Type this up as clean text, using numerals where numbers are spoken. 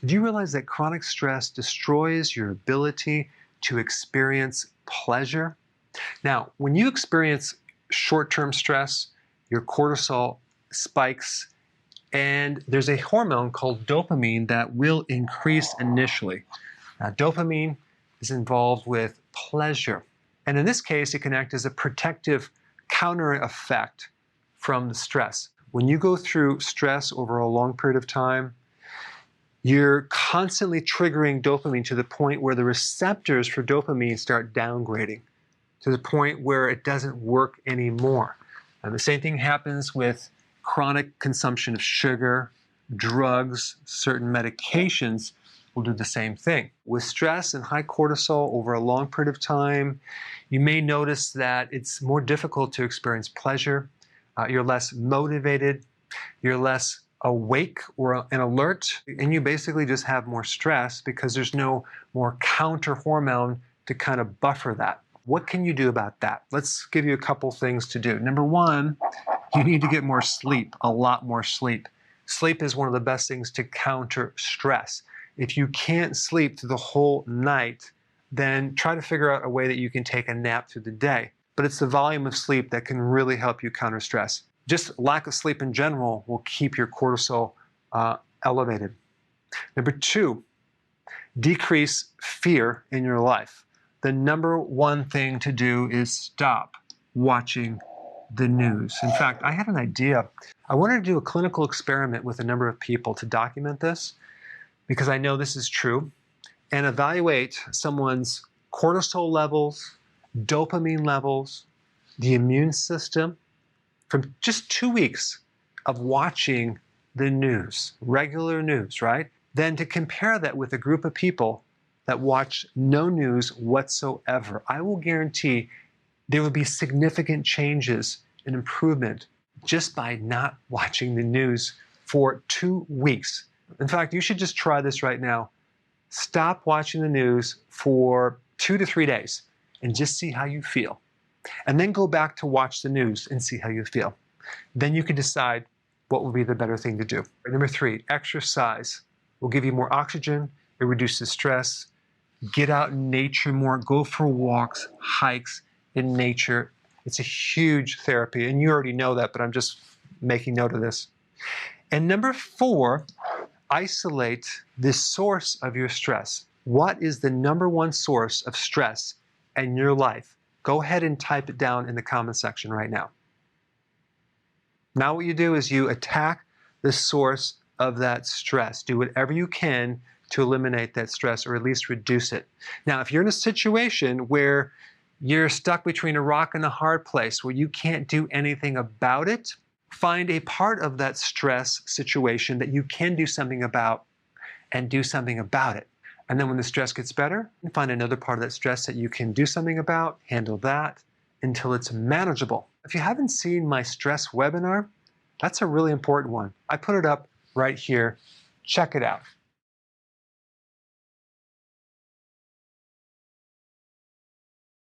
Did you realize that chronic stress destroys your ability to experience pleasure? Now, when you experience short-term stress, your cortisol spikes, and there's a hormone called dopamine that will increase initially. Now, dopamine is involved with pleasure. And in this case, it can act as a protective counter effect from the stress. When you go through stress over a long period of time, you're constantly triggering dopamine to the point where the receptors for dopamine start downgrading, to the point where it doesn't work anymore. And the same thing happens with chronic consumption of sugar, drugs, certain medications will do the same thing. With stress and high cortisol over a long period of time, you may notice that it's more difficult to experience pleasure. You're less motivated, you're less awake or and alert, and you basically just have more stress because there's no more counter hormone to kind of buffer that. What can you do about that? Let's give you a couple things to do. Number one, you need to get more sleep, a lot more sleep. Sleep is one of the best things to counter stress. If you can't sleep through the whole night, then try to figure out a way that you can take a nap through the day. But it's the volume of sleep that can really help you counter stress. Just lack of sleep in general will keep your cortisol elevated. Number two, decrease fear in your life. The number one thing to do is stop watching the news. In fact, I had an idea. I wanted to do a clinical experiment with a number of people to document this, because I know this is true, and evaluate someone's cortisol levels, dopamine levels, the immune system, from just 2 weeks of watching the news, regular news, right? Then to compare that with a group of people that watch no news whatsoever. I will guarantee there will be significant changes and improvement just by not watching the news for 2 weeks. In fact, you should just try this right now. Stop watching the news for 2 to 3 days and just see how you feel. And then go back to watch the news and see how you feel. Then you can decide what will be the better thing to do. Number three, exercise will give you more oxygen. It reduces stress. Get out in nature more. Go for walks, hikes in nature. It's a huge therapy. And you already know that, but I'm just making note of this. And number four, isolate the source of your stress. What is the number one source of stress in your life? Go ahead and type it down in the comment section right now. Now what you do is you attack the source of that stress. Do whatever you can to eliminate that stress, or at least reduce it. Now, if you're in a situation where you're stuck between a rock and a hard place, where you can't do anything about it, find a part of that stress situation that you can do something about, and do something about it. And then when the stress gets better, find another part of that stress that you can do something about, handle that until it's manageable. If you haven't seen my stress webinar, that's a really important one. I put it up right here. Check it out.